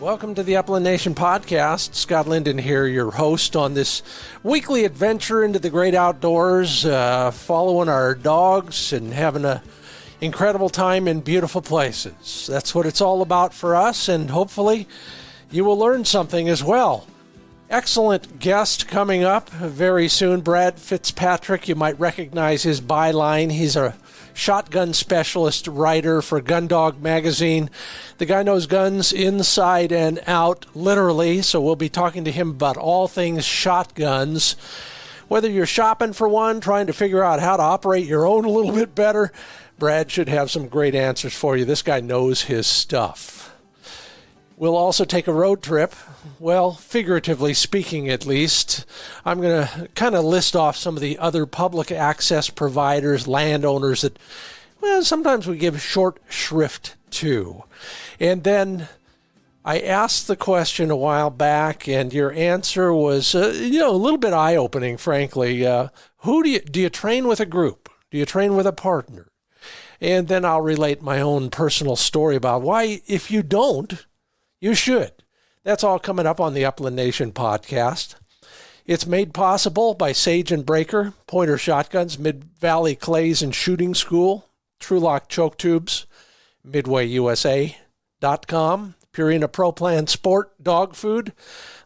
Welcome to the Upland Nation podcast. Scott Linden here, your host on this weekly adventure into the great outdoors, following our dogs and having an incredible time in beautiful places. That's what it's all about for us, and hopefully you will learn something as well. Excellent guest coming up very soon, Brad Fitzpatrick. You might recognize his byline. He's a shotgun specialist writer for Gun Dog magazine. The guy knows guns inside and out, literally, so we'll be talking to him about all things shotguns. Whether you're shopping for one, trying to figure out how to operate your own a little bit better, Brad should have some great answers for you. This guy knows his stuff. We'll also take a road trip, well, figuratively speaking at least. I'm going to kind of list off some of the other public access providers, landowners that, well, sometimes we give short shrift to. And then I asked the question a while back, and your answer was, a little bit eye-opening, frankly. Do you train with a group? Do you train with a partner? And then I'll relate my own personal story about why, if you don't, you should. That's all coming up on the Upland Nation podcast. It's made possible by Sage and Breaker, Pointer Shotguns, Mid-Valley Clays and Shooting School, Trulock Choke Tubes, MidwayUSA.com, Purina Pro Plan Sport Dog Food,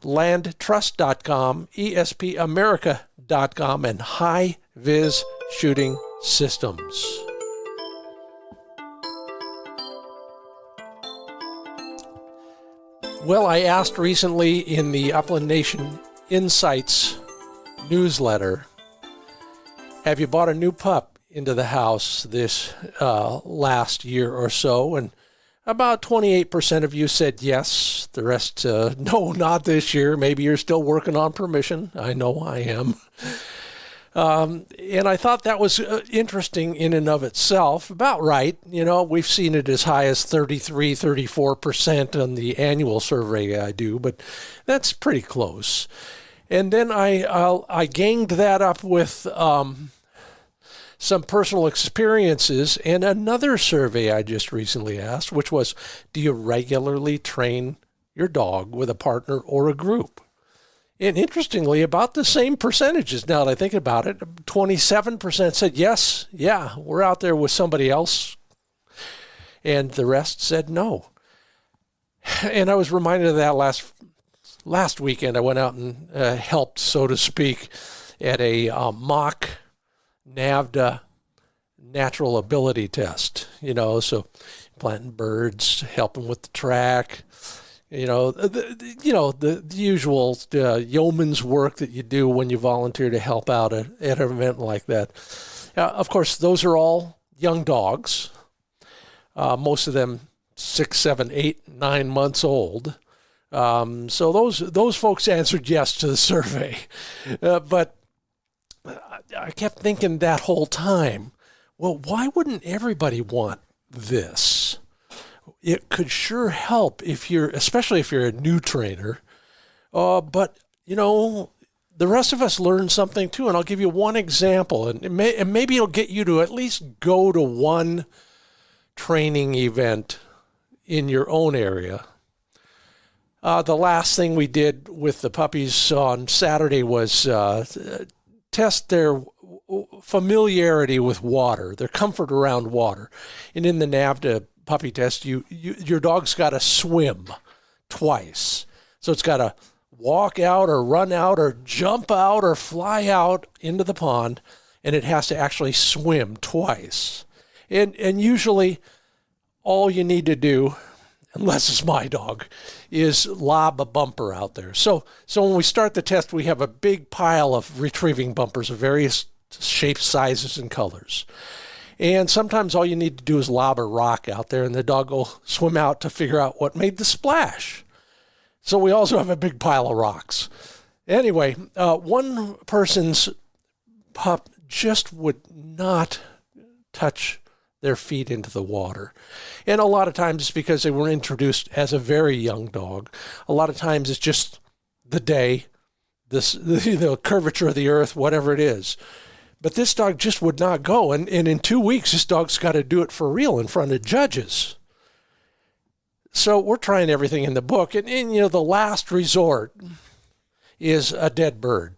LandTrust.com, ESPAmerica.com, and High Vis Shooting Systems. Well, I asked recently in the Upland Nation Insights newsletter, have you bought a new pup into the house this last year or so? And about 28% of you said yes. The rest, no, not this year. Maybe you're still working on permission. I know I am. And I thought that was interesting in and of itself, about right. You know, we've seen it as high as 33, 34% on the annual survey I do, but that's pretty close. And then I ganged that up with some personal experiences and another survey I just recently asked, which was, do you regularly train your dog with a partner or a group? And interestingly, about the same percentages, now that I think about it, 27% said yes, yeah, we're out there with somebody else. And the rest said no. And I was reminded of that last weekend. I went out and helped, so to speak, at a mock NAVDA natural ability test. So planting birds, helping with the track. The usual yeoman's work that you do when you volunteer to help out at an event like that. Of course, those are all young dogs, most of them 6, 7, 8, 9 months old. So those folks answered yes to the survey. But I kept thinking that whole time, well, why wouldn't everybody want this? It could sure help especially if you're a new trainer. But, the rest of us learn something too. And I'll give you one example, and maybe it'll get you to at least go to one training event in your own area. The last thing we did with the puppies on Saturday was test their familiarity with water, their comfort around water. And in the NAVDA puppy test, your dog's got to swim twice. So it's got to walk out or run out or jump out or fly out into the pond, and it has to actually swim twice. And usually all you need to do, unless it's my dog, is lob a bumper out there. So when we start the test, we have a big pile of retrieving bumpers of various shapes, sizes, and colors. And sometimes all you need to do is lob a rock out there, and the dog will swim out to figure out what made the splash. So we also have a big pile of rocks. Anyway, one person's pup just would not touch their feet into the water. And a lot of times it's because they were introduced as a very young dog. A lot of times it's just the day, the curvature of the earth, whatever it is. But this dog just would not go. And in 2 weeks, this dog's got to do it for real in front of judges. So we're trying everything in the book. And the last resort is a dead bird.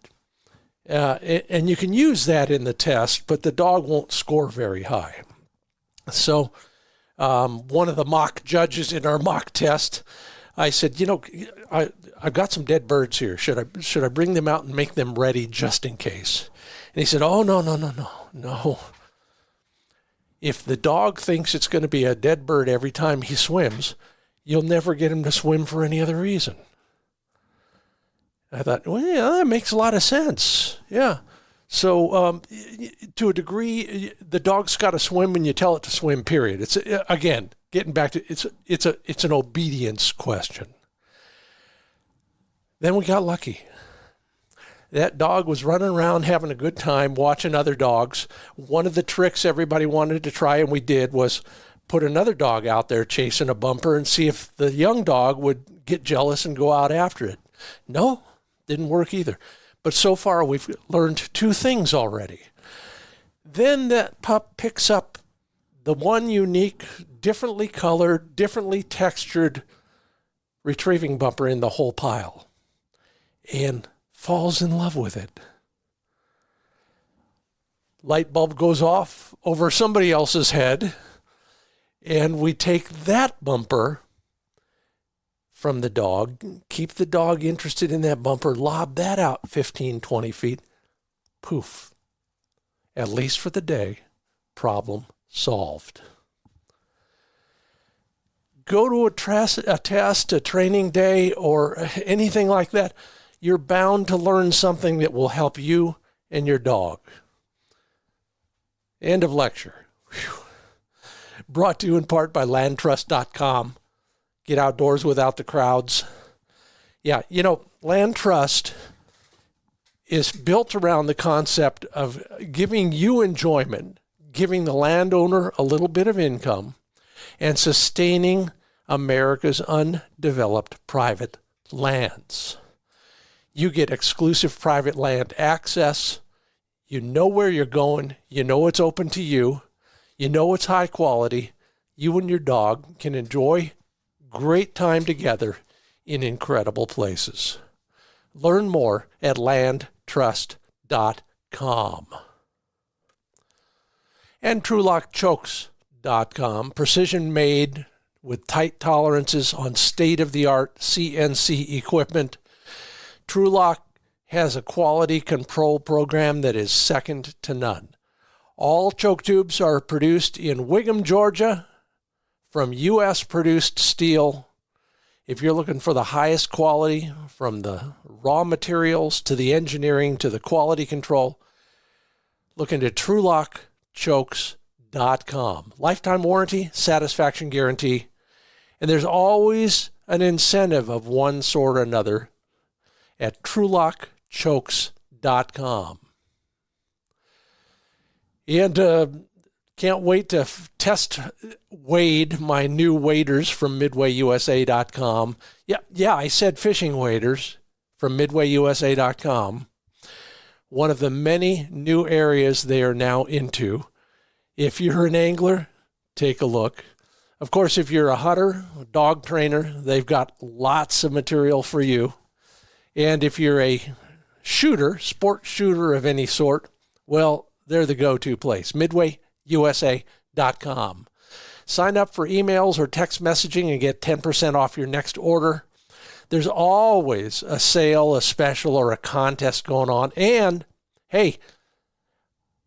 And you can use that in the test, but the dog won't score very high. So one of the mock judges in our mock test, I said, I've got some dead birds here. Should I bring them out and make them ready just in case? And he said, oh, no. If the dog thinks it's going to be a dead bird every time he swims, you'll never get him to swim for any other reason. I thought, well, yeah, that makes a lot of sense. Yeah. So to a degree, the dog's got to swim when you tell it to swim, period. It's, again, getting back to, it's an obedience question. Then we got lucky. That dog was running around having a good time watching other dogs. One of the tricks everybody wanted to try, and we did, was put another dog out there chasing a bumper and see if the young dog would get jealous and go out after it. No, didn't work either. But so far, we've learned two things already. Then that pup picks up the one unique, differently colored, differently textured retrieving bumper in the whole pile and falls in love with it. Light bulb goes off over somebody else's head, and we take that bumper from the dog, keep the dog interested in that bumper, lob that out 15, 20 feet, poof. At least for the day, problem solved. Go to a test, a training day, or anything like that, you're bound to learn something that will help you and your dog. End of lecture. Whew. Brought to you in part by landtrust.com. Get outdoors without the crowds. Yeah, Land Trust is built around the concept of giving you enjoyment, giving the landowner a little bit of income, and sustaining America's undeveloped private lands. You get exclusive private land access. You know where you're going. You know it's open to you. You know it's high quality. You and your dog can enjoy great time together in incredible places. Learn more at landtrust.com. And TrulockChokes.com, precision made with tight tolerances on state-of-the-art CNC equipment. TruLock has a quality control program that is second to none. All choke tubes are produced in Whigham, Georgia, from U.S.-produced steel. If you're looking for the highest quality, from the raw materials to the engineering to the quality control, look into TrulockChokes.com. Lifetime warranty, satisfaction guarantee, and there's always an incentive of one sort or another at TrulockChokes.com. And can't wait to test wade my new waders from MidwayUSA.com. Yeah, I said fishing waders from MidwayUSA.com. One of the many new areas they are now into. If you're an angler, take a look. Of course, if you're a hunter, a dog trainer, they've got lots of material for you. And if you're a shooter, sport shooter of any sort, well, they're the go-to place, MidwayUSA.com. Sign up for emails or text messaging and get 10% off your next order. There's always a sale, a special, or a contest going on. And, hey,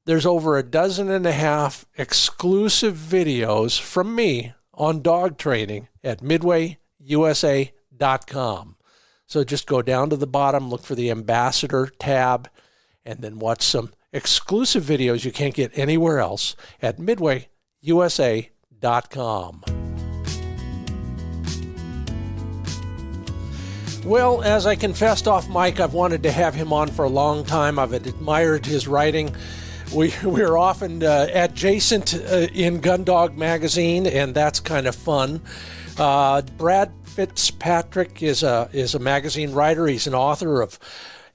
there's over 12.5 exclusive videos from me on dog training at MidwayUSA.com. So just go down to the bottom, look for the Ambassador tab, and then watch some exclusive videos you can't get anywhere else at MidwayUSA.com. Well, as I confessed off mic, I've wanted to have him on for a long time. I've admired his writing. We're often adjacent in Gundog magazine, and that's kind of fun. Brad Fitzpatrick is a magazine writer. He's an author of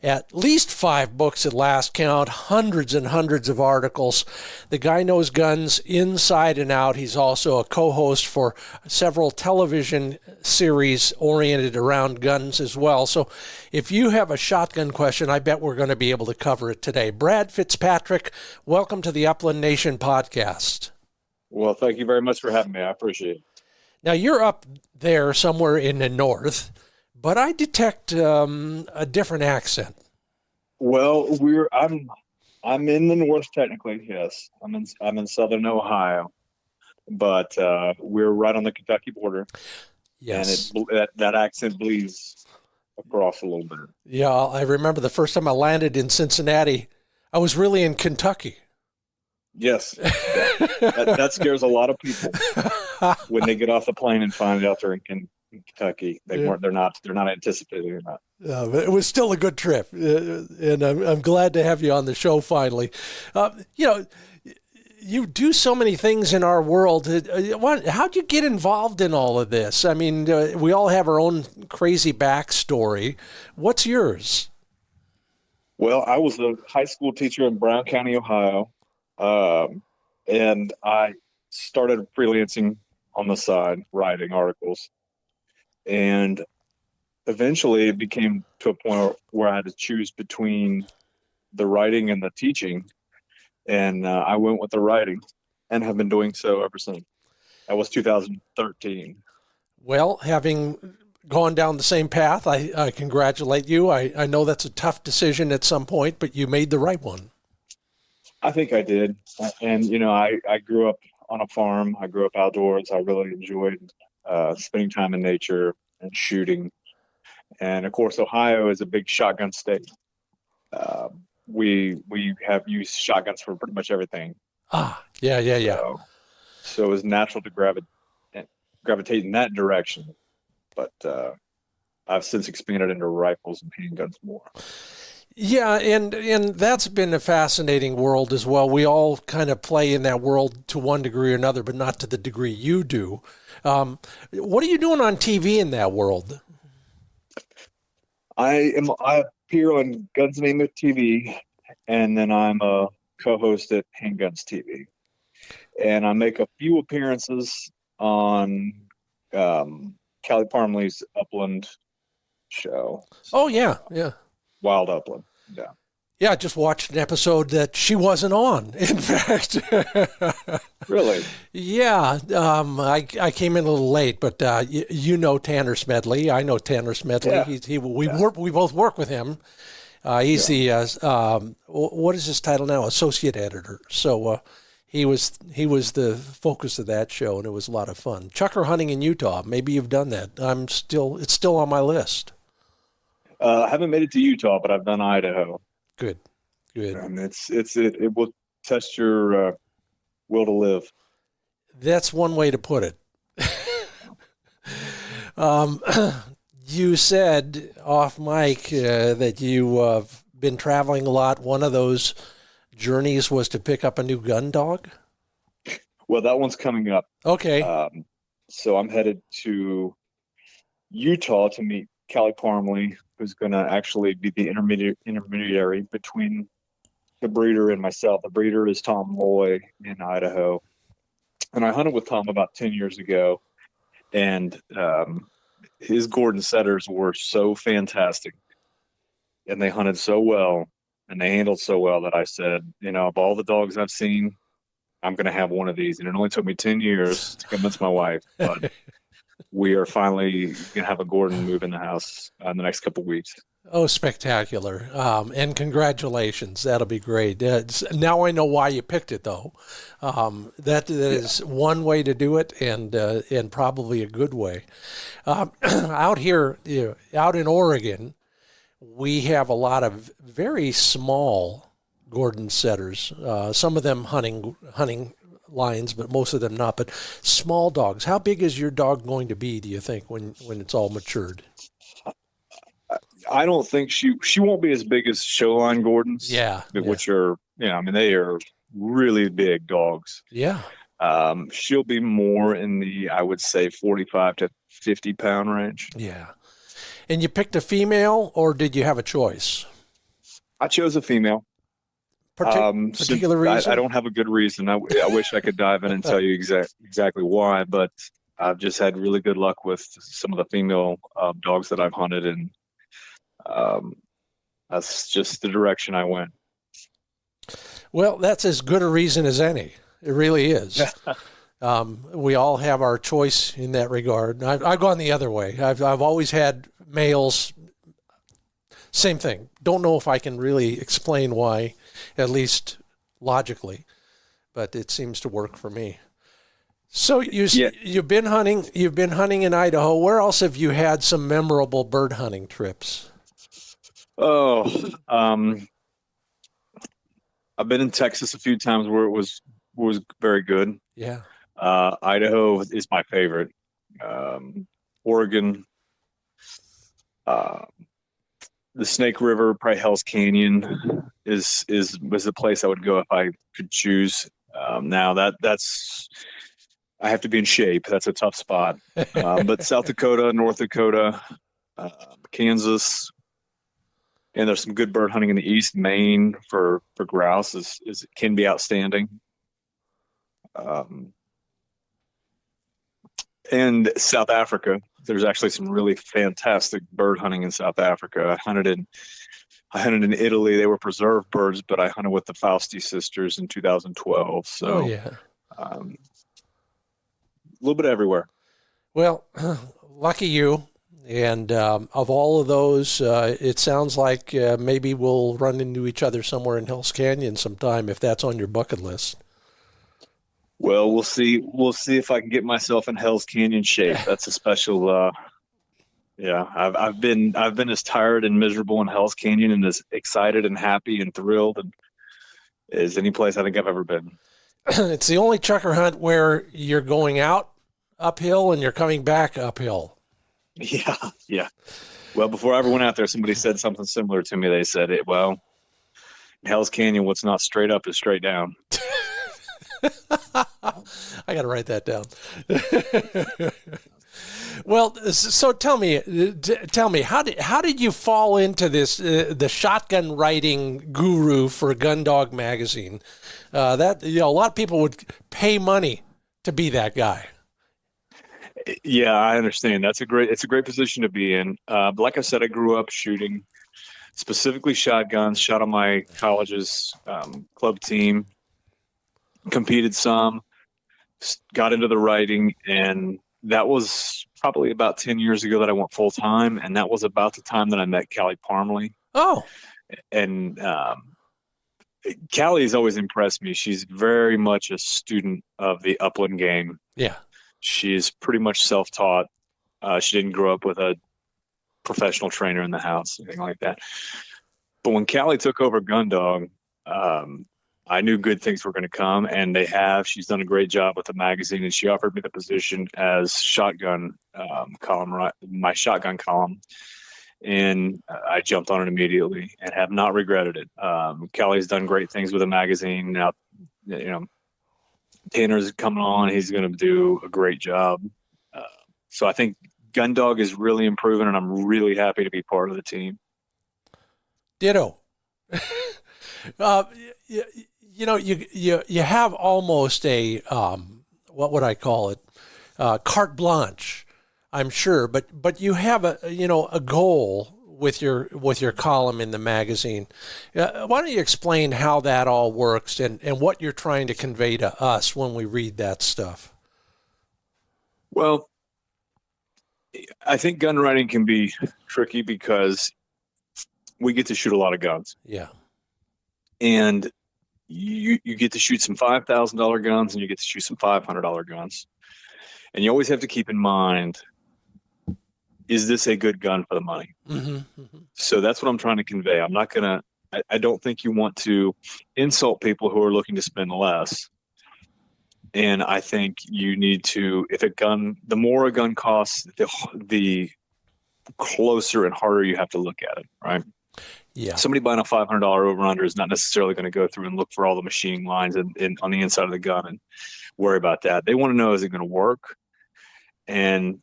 at least 5 books at last count, hundreds and hundreds of articles. The guy knows guns inside and out. He's also a co-host for several television series oriented around guns as well. So if you have a shotgun question, I bet we're going to be able to cover it today. Brad Fitzpatrick, welcome to the Upland Nation podcast. Well, thank you very much for having me. I appreciate it. Now, you're up there somewhere in the north, but I detect a different accent. Well, I'm in the north technically. Yes, I'm in southern Ohio, but we're right on the Kentucky border. Yes, and that accent bleeds across a little bit. Yeah, I remember the first time I landed in Cincinnati, I was really in Kentucky. Yes, that scares a lot of people when they get off the plane and find out they're in Kentucky. They're not anticipating that. But it was still a good trip, and I'm glad to have you on the show finally. You do so many things in our world. How'd you get involved in all of this? I mean, we all have our own crazy backstory. What's yours? Well, I was a high school teacher in Brown County, Ohio. And I started freelancing on the side, writing articles. And eventually it became to a point where I had to choose between the writing and the teaching. And I went with the writing and have been doing so ever since. That was 2013. Well, having gone down the same path, I congratulate you. I know that's a tough decision at some point, but you made the right one. I think I did. And, I grew up on a farm. I grew up outdoors. I really enjoyed spending time in nature and shooting. And, of course, Ohio is a big shotgun state. We have used shotguns for pretty much everything. Yeah. So it was natural to gravitate in that direction. But I've since expanded into rifles and handguns more. Yeah, and that's been a fascinating world as well. We all kind of play in that world to one degree or another, but not to the degree you do. What are you doing on TV in that world? I appear on Guns and Ammo TV, and then I'm a co-host at Handguns TV. And I make a few appearances on Callie Parmley's Upland show. Oh, yeah. Wild Upland, yeah. Yeah, I just watched an episode that she wasn't on, in fact. Really? Yeah, I came in a little late, but you know Tanner Smedley. I know Tanner Smedley. Yeah. We both work with him. He's the what is his title now? Associate editor. So he was the focus of that show, and it was a lot of fun. Chucker hunting in Utah. Maybe you've done that. It's still on my list. I haven't made it to Utah, but I've done Idaho. Good. And it will test your will to live. That's one way to put it. You said off mic that you've been traveling a lot. One of those journeys was to pick up a new gun dog? Well, that one's coming up. Okay. So I'm headed to Utah to meet Callie Parmley, who's going to actually be the intermediary between the breeder and myself. The breeder is Tom Loy in Idaho. And I hunted with Tom about 10 years ago. And his Gordon setters were so fantastic. And they hunted so well. And they handled so well that I said, of all the dogs I've seen, I'm going to have one of these. And it only took me 10 years to convince my wife. But we are finally going to have a Gordon move in the house in the next couple of weeks. Oh, spectacular. And congratulations. That'll be great. Now I know why you picked it, though. That is one way to do it, and probably a good way. Out here, out in Oregon, we have a lot of very small Gordon setters. Some of them hunting lines, but most of them not. But small dogs. How big is your dog going to be, do you think, when it's all matured? I don't think she won't be as big as showline Gordons. Which are, they are really big dogs. Yeah. She'll be more in the, I would say, 45 to 50 pound range. Yeah. And you picked a female, or did you have a choice? I chose a female. Particular I reason? don't have a good reason. I wish I could dive in and tell you exactly why, but I've just had really good luck with some of the female dogs that I've hunted, and um, that's just the direction I went. Well, that's as good a reason as any. It really is. We all have our choice in that regard. I've gone the other way. I've always had males. Same thing. Don't know if I can really explain why, at least logically, but it seems to work for me. So Yeah. you've been hunting. You've been hunting in Idaho. Where else have you had some memorable bird hunting trips? Oh, I've been in Texas a few times where it was very good. Yeah. Idaho is my favorite. Oregon, uh, the Snake River, probably Hell's Canyon was the place I would go if I could choose. Now that's I have to be in shape. That's a tough spot. But South Dakota, North Dakota, Kansas, and there's some good bird hunting in the east. Maine for grouse is can be outstanding. Um, and South Africa, there's actually some really fantastic bird hunting in South Africa. I hunted in Italy. They were preserved birds, but I hunted with the Fausti sisters in 2012. Oh So yeah. a little bit everywhere. Well, lucky you. And of all of those, it sounds like maybe we'll run into each other somewhere in Hell's Canyon sometime if that's on your bucket list. Well, we'll see. We'll see if I can get myself in Hell's Canyon shape. That's a special. Yeah, I've been as tired and miserable in Hell's Canyon and as excited and happy and thrilled as any place I think I've ever been. It's the only chucker hunt where you're going out uphill and you're coming back uphill. Yeah, yeah. Well, before I ever went out there, somebody said something similar to me. They said, well, in Hell's Canyon, what's not straight up is straight down." I got to write that down. Well, so tell me, how did you fall into this the shotgun writing guru for Gun Dog magazine? That a lot of people would pay money to be that guy. Yeah, I understand. It's a great position to be in. But like I said, I grew up shooting, specifically shotguns. Shot on my college's club team, competed some, got into the writing, and that was probably about 10 years ago that I went full time, and that was about the time that I met Callie Parmley. Oh, And Callie has always impressed me. She's very much a student of the upland game. yeah. She's pretty much self-taught. She didn't grow up with a professional trainer in the house, anything like that. But when Callie took over Gundog, I knew good things were going to come, and they have. She's done a great job with the magazine, and she offered me the position as shotgun column, my shotgun column, and I jumped on it immediately and have not regretted it. Callie's done great things with the magazine. Now, Tanner's coming on. He's going to do a great job. So I think Gundog is really improving, and I'm really happy to be part of the team. Ditto. You have almost a what would I call it? Carte blanche, I'm sure, but you have a goal with your column in the magazine. Why don't you explain how that all works and what you're trying to convey to us when we read that stuff? Well, I think gun writing can be tricky because we get to shoot a lot of guns. Yeah. And you get to shoot some $5,000 guns and you get to shoot some $500 guns. And you always have to keep in mind, is this a good gun for the money? Mm-hmm, mm-hmm. So that's what I'm trying to convey. I don't think you want to insult people who are looking to spend less. And I think you need to, the more a gun costs, the closer and harder you have to look at it, right? Yeah. Somebody buying a $500 over-under is not necessarily going to go through and look for all the machining lines and on the inside of the gun and worry about that. They want to know, is it going to work? And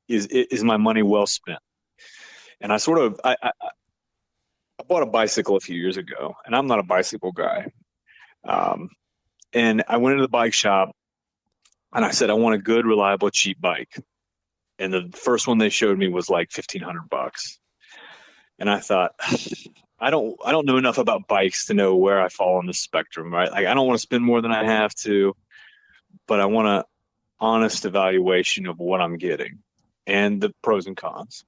is my money well spent? And I bought a bicycle a few years ago, and I'm not a bicycle guy. Um, and I went into the bike shop and I said, I want a good, reliable, cheap bike. And the first one they showed me was like $1,500. And I thought, I don't know enough about bikes to know where I fall on the spectrum, right? Like I don't want to spend more than I have to, but I want an honest evaluation of what I'm getting and the pros and cons.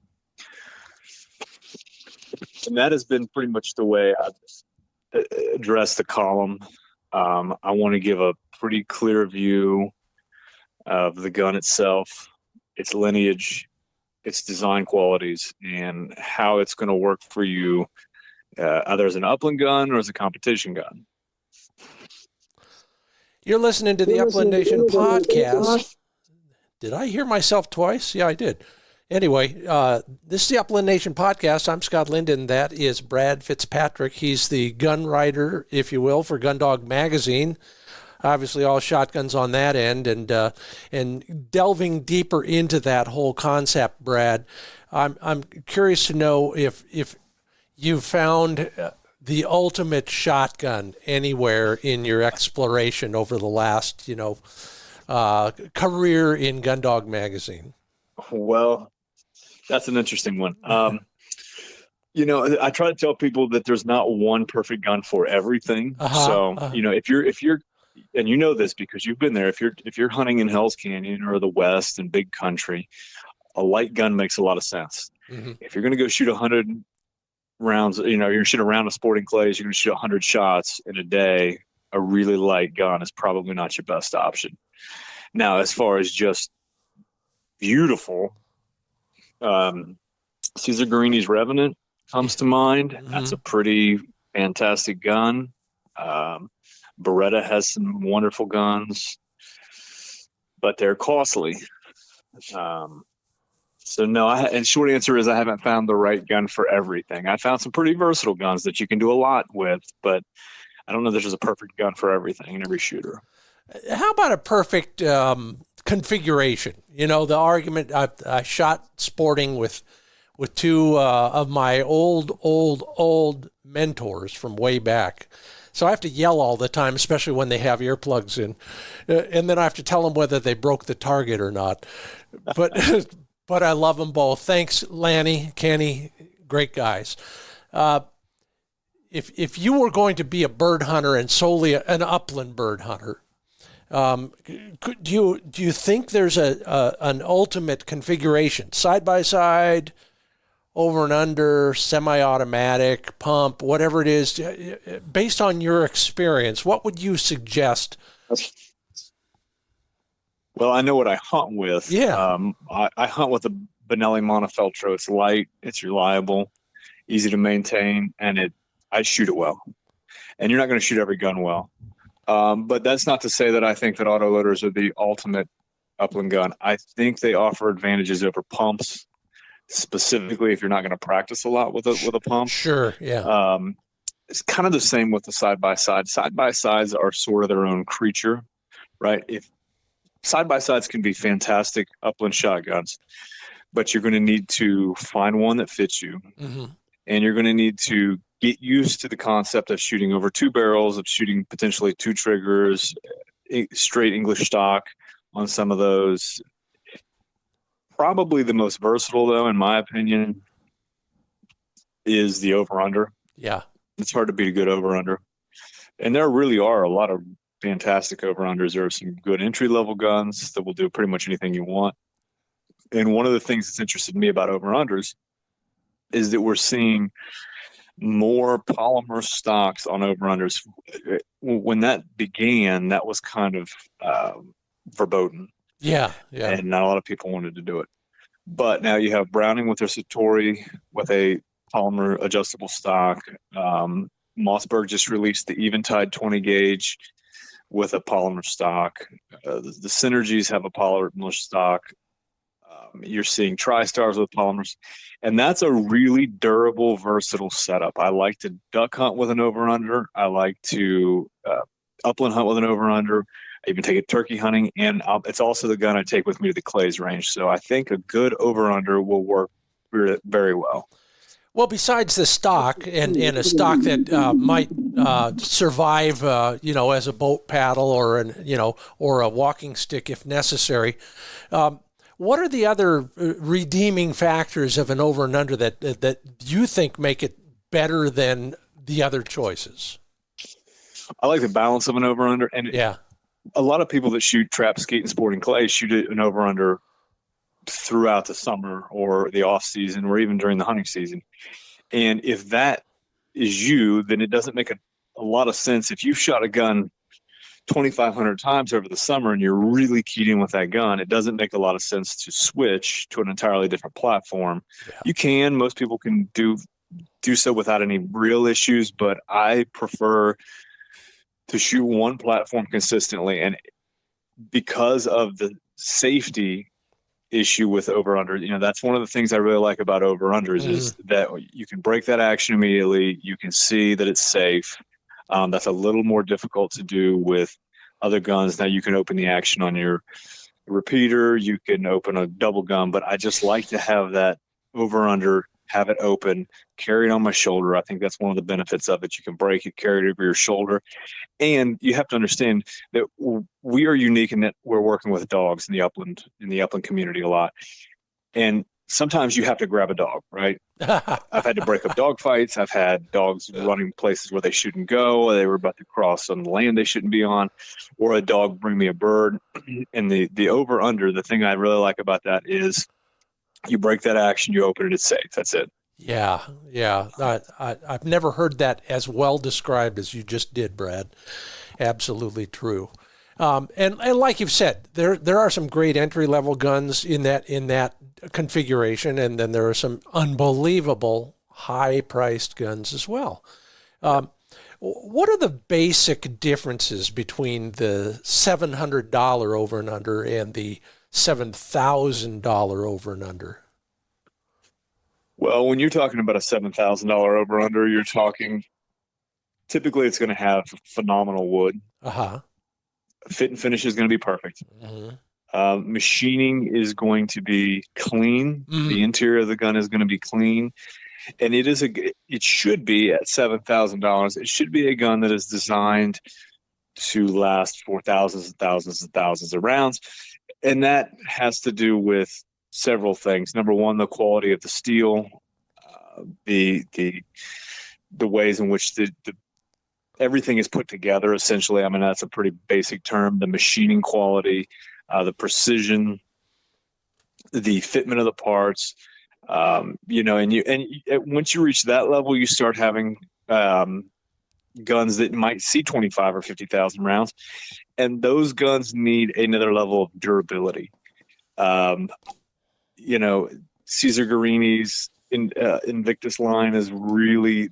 And that has been pretty much the way I've addressed the column. I want to give a pretty clear view of the gun itself, its lineage, its design qualities, and how it's going to work for you, either as an upland gun or as a competition gun. You're listening to the Upland Nation podcast. Did I hear myself twice? Yeah, I did. Anyway, this is the Upland Nation podcast. I'm Scott Linden. That is Brad Fitzpatrick. He's the gun writer, if you will, for Gundog Magazine. Obviously, all shotguns on that end, and delving deeper into that whole concept, Brad. I'm curious to know if you found the ultimate shotgun anywhere in your exploration over the last, career in Gundog Magazine. Well, that's an interesting one. I try to tell people that there's not one perfect gun for everything. If you're, and you know this because you've been there, if you're hunting in Hell's Canyon or the West and big country, a light gun makes a lot of sense. Mm-hmm. If you're going to go shoot 100 rounds, you're going to shoot a round of sporting clays, you're going to shoot 100 shots in a day, a really light gun is probably not your best option. Now, as far as just beautiful, Cesar Guarini's Revenant comes to mind. Mm-hmm. That's a pretty fantastic gun. Beretta has some wonderful guns, but they're costly. So no, and short answer is I haven't found the right gun for everything. I found some pretty versatile guns that you can do a lot with, but I don't know that there's a perfect gun for everything and every shooter. How about a perfect configuration? The argument, I shot sporting with two of my old mentors from way back. So I have to yell all the time, especially when they have earplugs in. And then I have to tell them whether they broke the target or not. But but I love them both. Thanks, Lanny, Kenny, great guys. If you were going to be a bird hunter and solely an upland bird hunter, do you think there's an ultimate configuration, side by side, over and under, semi-automatic, pump, whatever it is, based on your experience, what would you suggest? Well, I know what I hunt with. Yeah. I hunt with a Benelli Montefeltro. It's light, it's reliable, easy to maintain, and I shoot it well. And you're not going to shoot every gun well. But that's not to say that I think that autoloaders are the ultimate upland gun. I think they offer advantages over pumps, specifically if you're not going to practice a lot with a pump. Sure, yeah. It's kind of the same with the side-by-side. Side-by-sides are sort of their own creature, right? If side-by-sides can be fantastic upland shotguns, but you're going to need to find one that fits you. Mm-hmm. And you're going to need to get used to the concept of shooting over two barrels, of shooting potentially two triggers, straight English stock on some of those. Probably the most versatile, though, in my opinion, is the over-under. Yeah. It's hard to beat a good over-under. And there really are a lot of fantastic over-unders. There are some good entry-level guns that will do pretty much anything you want. And one of the things that's interested me about over-unders is that we're seeing more polymer stocks on over-unders. When that began, that was kind of verboten. Yeah. And not a lot of people wanted to do it. But now you have Browning with their Satori with a polymer adjustable stock. Mossberg just released the Eventide 20 gauge with a polymer stock. The Synergies have a polymer stock. You're seeing TriStars with polymers. And that's a really durable, versatile setup. I like to duck hunt with an over-under. I like to upland hunt with an over-under. I even take it turkey hunting, and it's also the gun I take with me to the clays range. So I think a good over-under will work very, very well. Well, besides the stock and a stock that might survive, as a boat paddle or a walking stick if necessary, what are the other redeeming factors of an over and under that you think make it better than the other choices? I like the balance of an over under, and Yeah. a lot of people that shoot trap, skeet, and sporting clay shoot it an over under throughout the summer or the off season or even during the hunting season. And if that is you, then it doesn't make a lot of sense. If you've shot a gun 2,500 times over the summer and you're really keyed in with that gun, it doesn't make a lot of sense to switch to an entirely different platform. Yeah. You can, most people can do so without any real issues, but I prefer to shoot one platform consistently. And because of the safety issue with over under, that's one of the things I really like about over unders is that you can break that action immediately. You can see that it's safe. That's a little more difficult to do with other guns. Now you can open the action on your repeater, you can open a double gun, but I just like to have that over under, have it open, carry it on my shoulder. I think that's one of the benefits of it. You can break it, carry it over your shoulder. And you have to understand that we are unique in that we're working with dogs in the upland community a lot. And sometimes you have to grab a dog, right? I've had to break up dog fights. I've had dogs running places where they shouldn't go. They were about to cross on the land they shouldn't be on, or a dog bring me a bird. And the over under, the thing I really like about that is you break that action, you open it, it's safe. That's it. Yeah. I've never heard that as well described as you just did, Brad. Absolutely true. And like you've said, there are some great entry level guns in that configuration, and then there are some unbelievable high priced guns as well. What are the basic differences between the $700 over and under and the $7,000 over and under? Well, when you're talking about a $7,000 over under, you're talking typically it's going to have phenomenal wood. Fit and finish is going to be perfect. Machining is going to be clean. The interior of the gun is going to be clean. And it should be at $7,000. It should be a gun that is designed to last for thousands and thousands and thousands of rounds. And that has to do with several things. Number one, the quality of the steel, the ways in which the everything is put together, essentially. I mean, that's a pretty basic term. The machining quality, the precision, the fitment of the parts, and once you reach that level, you start having guns that might see 25 or 50,000 rounds, and those guns need another level of durability. Cesar Guarini's Invictus line is really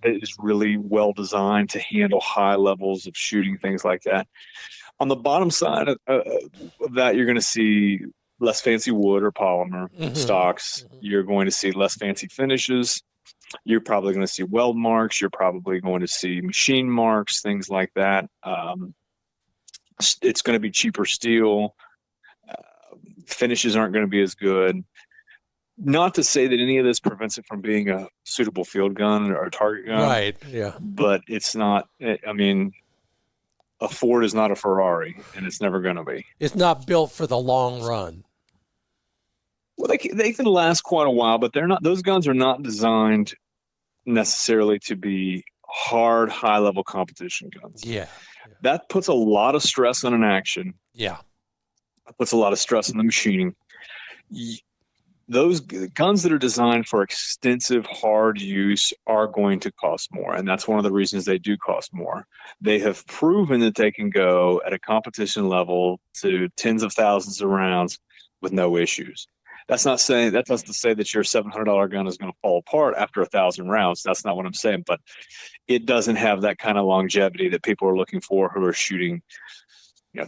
well designed to handle high levels of shooting, things like that. On the bottom side of that, you're going to see less fancy wood or polymer stocks. You're going to see less fancy finishes. You're probably going to see weld marks. You're probably going to see machine marks, things like that. It's going to be cheaper steel. Finishes aren't going to be as good. Not to say that any of this prevents it from being a suitable field gun or a target gun. Right, yeah. But it's not, I mean, a Ford is not a Ferrari, and it's never going to be. It's not built for the long run. Well, they can last quite a while, but those guns are not designed necessarily to be hard, high-level competition guns. Yeah. That puts a lot of stress on an action. Yeah. That puts a lot of stress on the machining. Those guns that are designed for extensive, hard use are going to cost more, and that's one of the reasons they do cost more. They have proven that they can go at a competition level to tens of thousands of rounds with no issues. That's not saying that doesn't say that your $700 gun is going to fall apart after 1,000 rounds. That's not what I'm saying, but it doesn't have that kind of longevity that people are looking for who are shooting,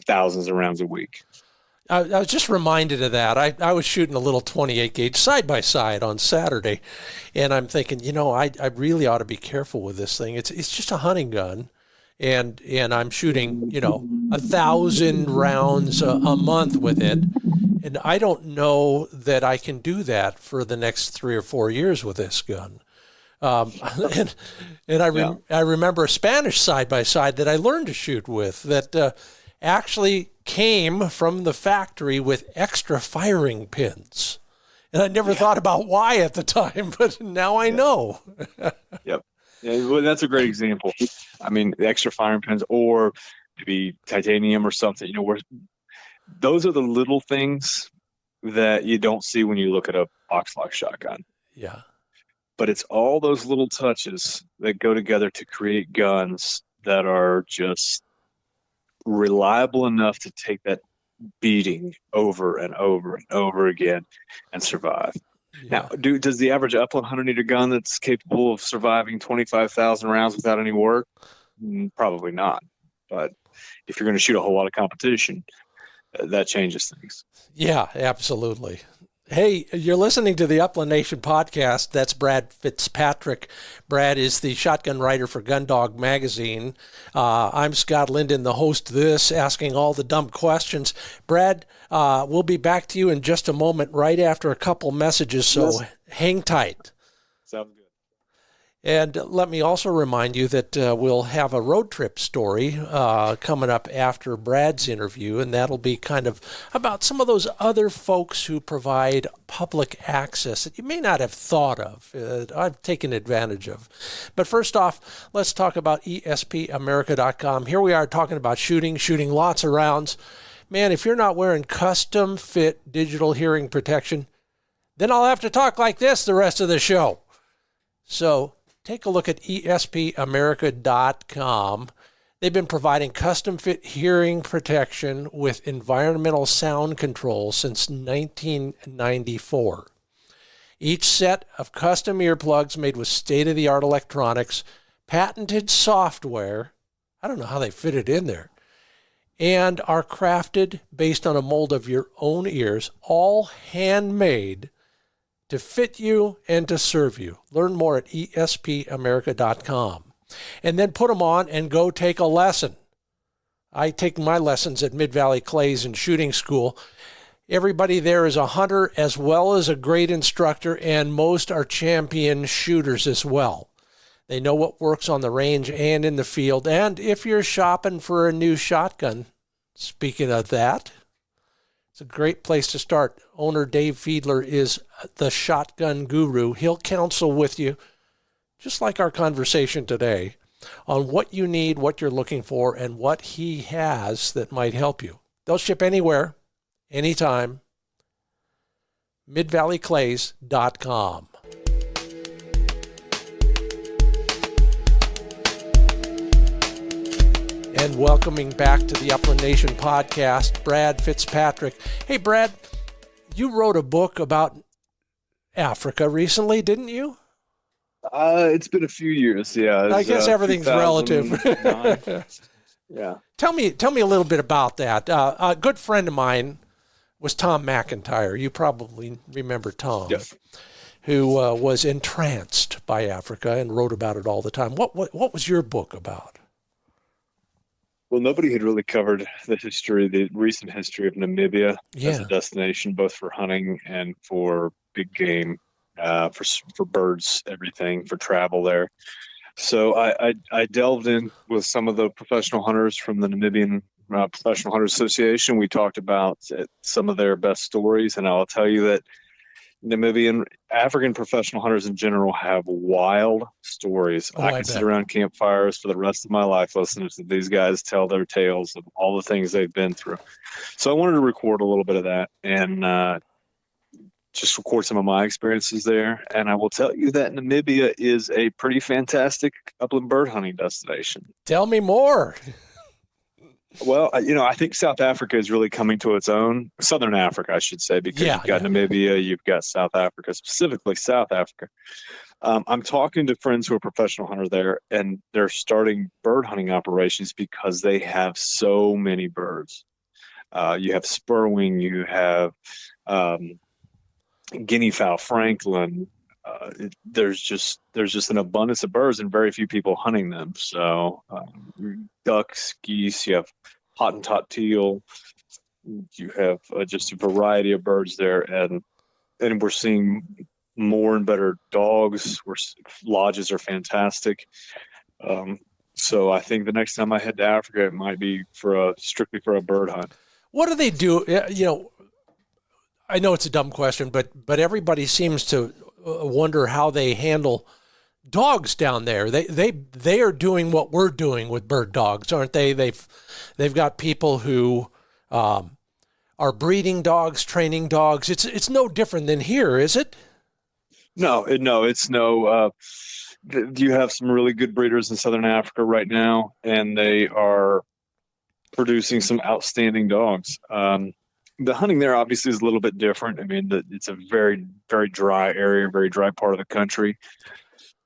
thousands of rounds a week. I was just reminded of that. I was shooting a little 28 gauge side by side on Saturday, and I'm thinking, I really ought to be careful with this thing. It's just a hunting gun, and I'm shooting 1,000 rounds a month with it, and I don't know that I can do that for the next 3 or 4 years with this gun. Um, and and Yeah. I remember a Spanish side-by-side that I learned to shoot with that actually came from the factory with extra firing pins. And I never Yeah. thought about why at the time, but now I Yeah. know. Yep. Yeah, well, that's a great example. I mean, the extra firing pins or maybe titanium or something, where those are the little things that you don't see when you look at a box lock shotgun. Yeah. But it's all those little touches that go together to create guns that are just reliable enough to take that beating over and over and over again and survive. Now, Yeah. does the average upland hunter need a gun that's capable of surviving 25,000 rounds without any work? Probably not. But if you're going to shoot a whole lot of competition, that changes things. Yeah, absolutely. Hey, you're listening to the Upland Nation podcast. That's Brad Fitzpatrick. Brad is the shotgun writer for Gundog Magazine. I'm Scott Linden, the host of this, asking all the dumb questions. Brad, we'll be back to you in just a moment, right after a couple messages, so Yes. hang tight. Sounds good. And let me also remind you that we'll have a road trip story coming up after Brad's interview, and that'll be kind of about some of those other folks who provide public access that you may not have thought of, I've taken advantage of. But first off, let's talk about espamerica.com. Here we are talking about shooting lots of rounds. Man, if you're not wearing custom fit digital hearing protection, then I'll have to talk like this the rest of the show. So take a look at espamerica.com. They've been providing custom fit hearing protection with environmental sound control since 1994. Each set of custom earplugs made with state-of-the-art electronics, patented software, I don't know how they fit it in there, and are crafted based on a mold of your own ears, all handmade to fit you and to serve you. Learn more at espamerica.com. And then put them on and go take a lesson. I take my lessons at Mid-Valley Clays and Shooting School. Everybody there is a hunter as well as a great instructor, and most are champion shooters as well. They know what works on the range and in the field. And if you're shopping for a new shotgun, speaking of that, it's a great place to start. Owner Dave Fiedler is the shotgun guru. He'll counsel with you, just like our conversation today, on what you need, what you're looking for, and what he has that might help you. They'll ship anywhere, anytime. MidValleyClays.com. And welcoming back to the Upland Nation podcast, Brad Fitzpatrick. Hey, Brad, you wrote a book about Africa recently, didn't you? It's been a few years. Yeah. I guess everything's relative. 2009. Yeah. Tell me a little bit about that. A good friend of mine was Tom McIntyre. You probably remember Tom, Yes. who was entranced by Africa and wrote about it all the time. What was your book about? Well, nobody had really covered the recent history of Namibia as a destination, both for hunting and for big game, for birds, everything, for travel there. So I delved in with some of the professional hunters from the Namibian Professional Hunters Association. We talked about some of their best stories, and I'll tell you that Namibian African professional hunters in general have wild stories. I could sit around campfires for the rest of my life listening to these guys tell their tales of all the things they've been through. So I wanted to record a little bit of that and just record some of my experiences there. And I will tell you that Namibia is a pretty fantastic upland bird hunting destination. Tell me more. Well, I think South Africa is really coming to its own. Southern Africa, I should say, because you've got Namibia, you've got South Africa, specifically South Africa. I'm talking to friends who are professional hunters there, and they're starting bird hunting operations because they have so many birds. You have spurwing, you have guinea fowl, Franklin. There's just an abundance of birds and very few people hunting them. So ducks, geese, you have Hottentot teal, you have just a variety of birds there, and we're seeing more and better dogs. Lodges are fantastic. So I think the next time I head to Africa, it might be strictly for a bird hunt. What do they do? I know it's a dumb question, but everybody seems to wonder how they handle dogs down there. They are doing what we're doing with bird dogs, aren't they? They've got people who are breeding dogs, training dogs. It's no different than here, is it? No, it's no. You have some really good breeders in Southern Africa right now, and they are producing some outstanding dogs. The hunting there obviously is a little bit different. I mean, it's a very, very dry area, very dry part of the country,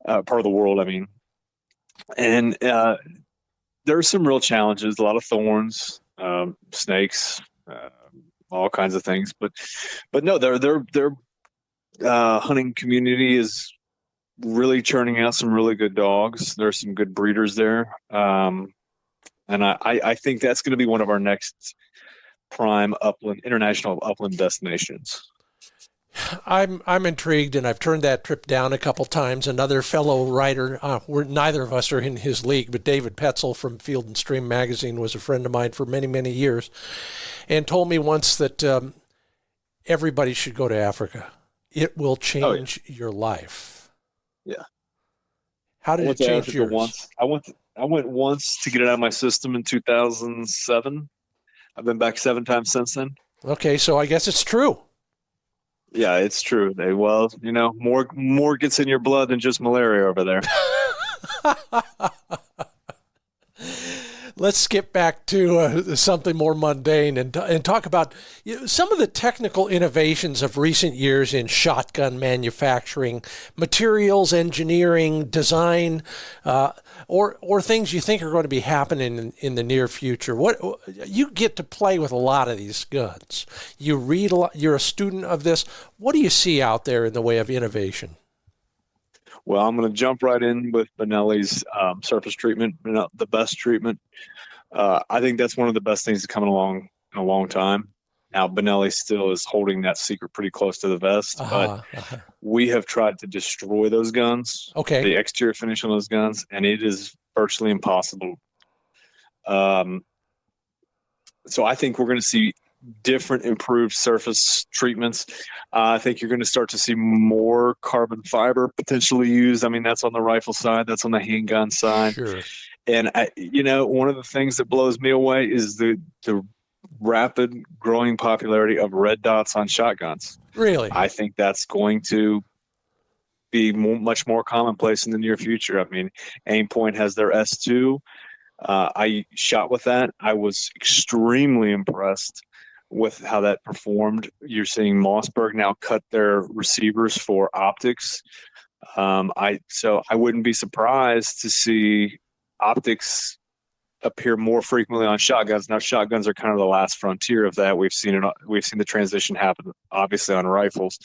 part of the world, I mean. And there are some real challenges, a lot of thorns, snakes, all kinds of things. But no, their hunting community is really churning out some really good dogs. There's some good breeders there. And I think that's going to be one of our next prime international upland destinations. I'm intrigued, and I've turned that trip down a couple times. Another fellow writer, neither of us are in his league, but David Petzel from Field and Stream magazine was a friend of mine for many, many years, and told me once that everybody should go to Africa. It will change your life. Yeah. How did it change yours? Once. I went once to get it out of my system in 2007. I've been back 7 times since then. Okay, so I guess it's true. Yeah, it's true. More gets in your blood than just malaria over there. Let's skip back to something more mundane and talk about some of the technical innovations of recent years in shotgun manufacturing, materials engineering, design, or things you think are going to be happening in the near future. What you get to play with a lot of these guns. You read a lot. You're a student of this. What do you see out there in the way of innovation? Well, I'm going to jump right in with Benelli's surface treatment, the best treatment. I think that's one of the best things that's coming along in a long time. Now, Benelli still is holding that secret pretty close to the vest, but we have tried to destroy those guns, the exterior finish on those guns, and it is virtually impossible. So I think we're going to see different improved surface treatments. I think you're going to start to see more carbon fiber potentially used. I mean, that's on the rifle side, that's on the handgun side. Sure. And one of the things that blows me away is the rapid growing popularity of red dots on shotguns. Really? I think that's going to be much more commonplace in the near future. I mean, Aimpoint has their S2. I shot with that. I was extremely impressed with how that performed. You're seeing Mossberg now cut their receivers for optics. So I wouldn't be surprised to see optics appear more frequently on shotguns. Now, shotguns are kind of the last frontier of that. We've seen the transition happen, obviously, on rifles,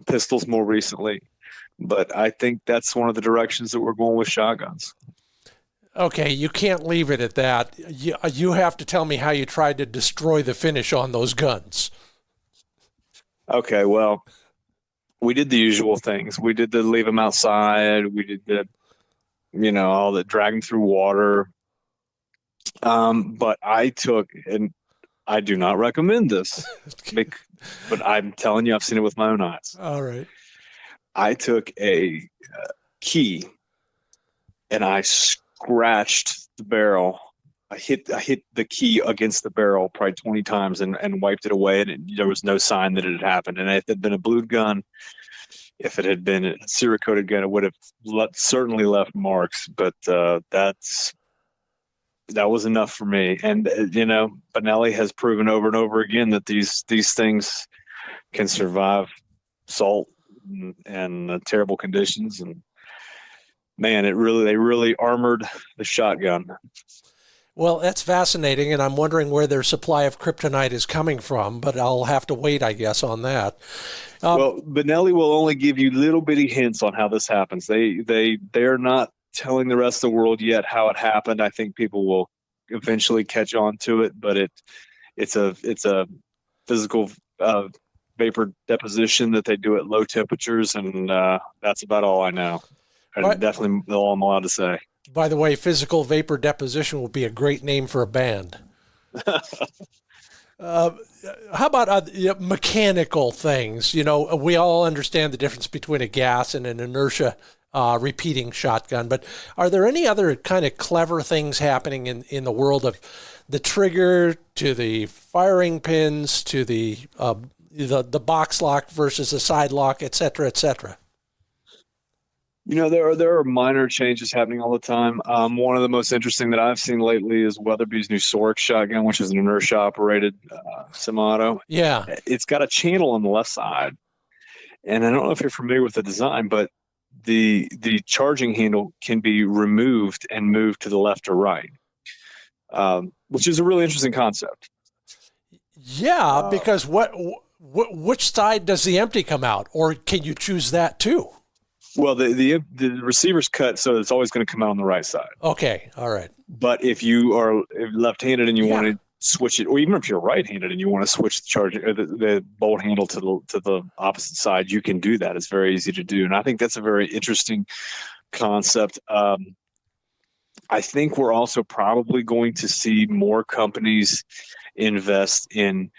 pistols more recently. But I think that's one of the directions that we're going with shotguns. Okay, you can't leave it at that. You have to tell me how you tried to destroy the finish on those guns. Okay, well, we did the usual things. We did the leave them outside. We did the, all the drag them through water. But and I do not recommend this, but I'm telling you, I've seen it with my own eyes. All right. I took a key and I scratched the barrel. I hit the key against the barrel probably 20 times and wiped it away, and there was no sign that it had happened. And if it had been a blued gun, if it had been a Cerakoted gun, it would have certainly left marks. But that was enough for me. And Benelli has proven over and over again that these things can survive salt and terrible conditions. And man, they really armored the shotgun. Well, that's fascinating, and I'm wondering where their supply of kryptonite is coming from, but I'll have to wait, I guess, on that. Well, Benelli will only give you little bitty hints on how this happens. They're not telling the rest of the world yet how it happened. I think people will eventually catch on to it, but it's a physical vapor deposition that they do at low temperatures, and that's about all I know. And definitely all I'm allowed to say. By the way, physical vapor deposition would be a great name for a band. How about mechanical things? We all understand the difference between a gas and an inertia repeating shotgun, but are there any other kind of clever things happening in the world of the trigger to the firing pins to the box lock versus the side lock, et cetera, et cetera? There are minor changes happening all the time. One of the most interesting that I've seen lately is Weatherby's new Sorek shotgun, which is an inertia operated semi-auto. Yeah. It's got a channel on the left side. And I don't know if you're familiar with the design, but the charging handle can be removed and moved to the left or right, which is a really interesting concept. Yeah, because which side does the empty come out? Or can you choose that too? Well, the receiver's cut, so it's always going to come out on the right side. Okay, all right. But if you are left-handed and you want to switch it, or even if you're right-handed and you want to switch the charger, the bolt handle to the opposite side, you can do that. It's very easy to do, and I think that's a very interesting concept. I think we're also probably going to see more companies invest in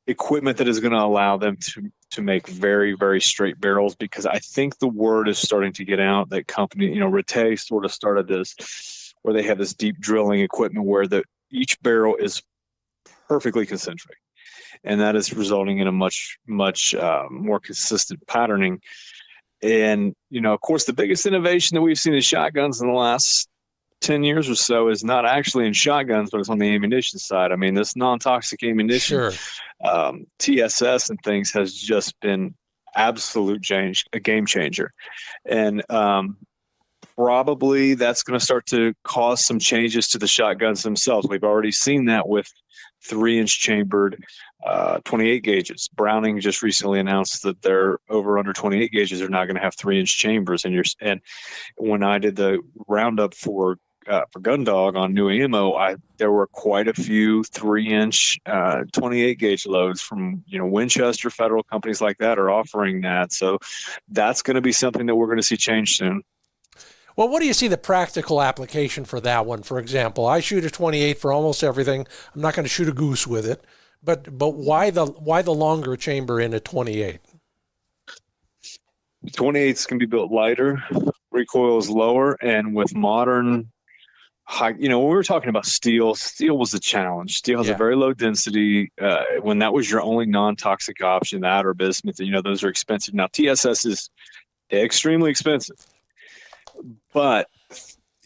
equipment that is going to allow them to make very, very straight barrels, because I think the word is starting to get out that company, Rite sort of started this, where they have this deep drilling equipment where each barrel is perfectly concentric, and that is resulting in a much, much more consistent patterning. And, of course, the biggest innovation that we've seen in shotguns in the last 10 years or so is not actually in shotguns, but it's on the ammunition side. I mean, this non-toxic ammunition, TSS and things, has just been a game changer. And probably that's going to start to cause some changes to the shotguns themselves. We've already seen that with 3-inch chambered 28 gauges. Browning just recently announced that their over under 28 gauges are not going to have 3-inch chambers. And when I did the roundup for Gundog on new ammo, there were quite a few 3-inch 28 gauge loads from Winchester, Federal, companies like that are offering that. So that's going to be something that we're going to see change soon. Well, what do you see the practical application for that one? For example, I shoot a 28 for almost everything. I'm not going to shoot a goose with it, but why the longer chamber in a 28? 28s can be built lighter, recoil is lower, and with modern high, when we were talking about steel was the challenge. Steel has a very low density. When that was your only non-toxic option, that or bismuth, those are expensive. Now TSS is extremely expensive, but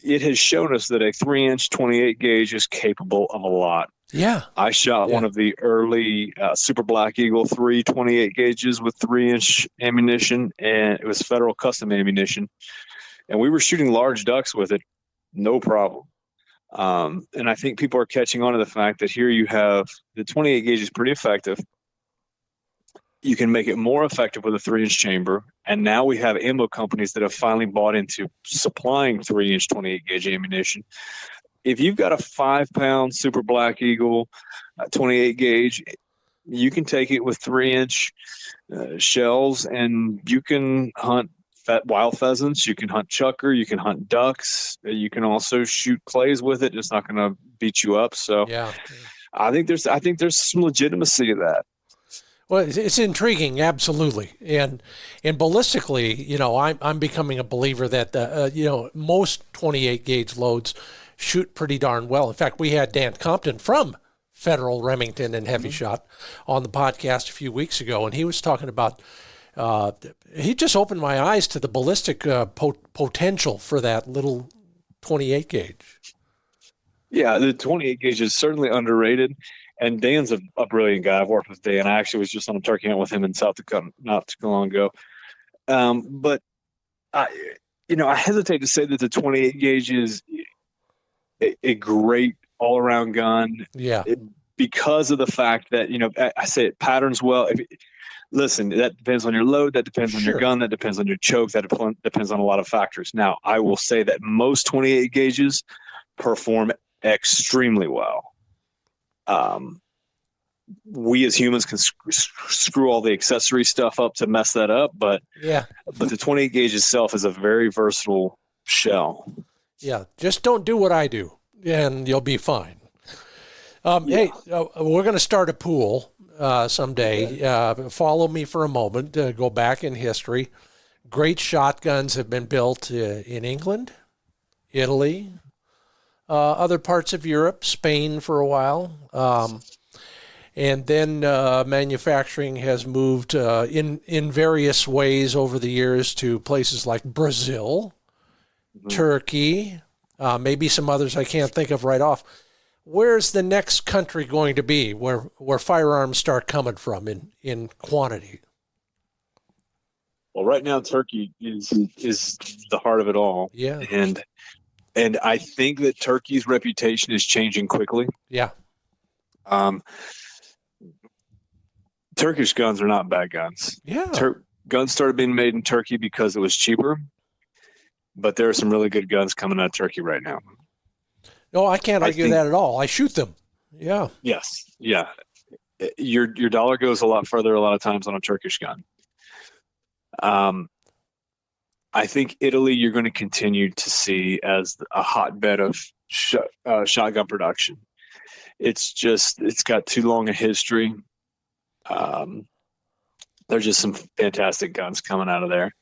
it has shown us that a 3-inch 28 gauge is capable of a lot. Yeah. I shot one of the early Super Black Eagle 3 28 gauges with 3-inch ammunition, and it was Federal custom ammunition. And we were shooting large ducks with it, no problem. And I think people are catching on to the fact that here you have the 28 gauge is pretty effective. You can make it more effective with a 3-inch chamber. And now we have ammo companies that have finally bought into supplying 3-inch 28 gauge ammunition. If you've got a 5-pound Super Black Eagle 28 gauge, you can take it with 3-inch shells, and you can hunt wild pheasants, you can hunt chucker, you can hunt ducks, you can also shoot clays with it. It's not going to beat you up. So I think there's some legitimacy to that. Well, it's intriguing, absolutely, and ballistically, I'm becoming a believer that most 28 gauge loads shoot pretty darn well. In fact, we had Dan Compton from Federal, Remington, and Heavy Shot on the podcast a few weeks ago, and he was talking about. He just opened my eyes to the ballistic potential for that little 28 gauge. Yeah, the 28 gauge is certainly underrated. And Dan's a brilliant guy. I've worked with Dan. I actually was just on a turkey hunt with him in South Dakota not too long ago. But I hesitate to say that the 28 gauge is a great all-around gun. Yeah. Because of the fact that, I say it patterns well. Listen, that depends on your load. That depends on your gun. That depends on your choke. That depends on a lot of factors. Now, I will say that most 28 gauges perform extremely well. we as humans can screw all the accessory stuff up to mess that up, but Yeah. the 28 gauge itself is a very versatile shell. Yeah. Just don't do what I do, and you'll be fine. Hey, we're going to start a pool someday. Okay. Follow me for a moment. Go back in history. Great shotguns have been built in England, Italy, other parts of Europe, Spain for a while. And then manufacturing has moved in various ways over the years to places like Brazil, Turkey, maybe some others I can't think of right off. Where's the next country going to be where firearms start coming from in quantity? Well, right now Turkey is the heart of it all. Yeah. And I think that Turkey's reputation is changing quickly. Yeah. Turkish guns are not bad guns. Yeah. Guns started being made in Turkey because it was cheaper, but there are some really good guns coming out of Turkey right now. No, I can't argue that at all. I shoot them. Yeah. Yes. Yeah. Your dollar goes a lot further a lot of times on a Turkish gun. I think Italy you're going to continue to see as a hotbed of shotgun production. It's got too long a history. There's just some fantastic guns coming out of there.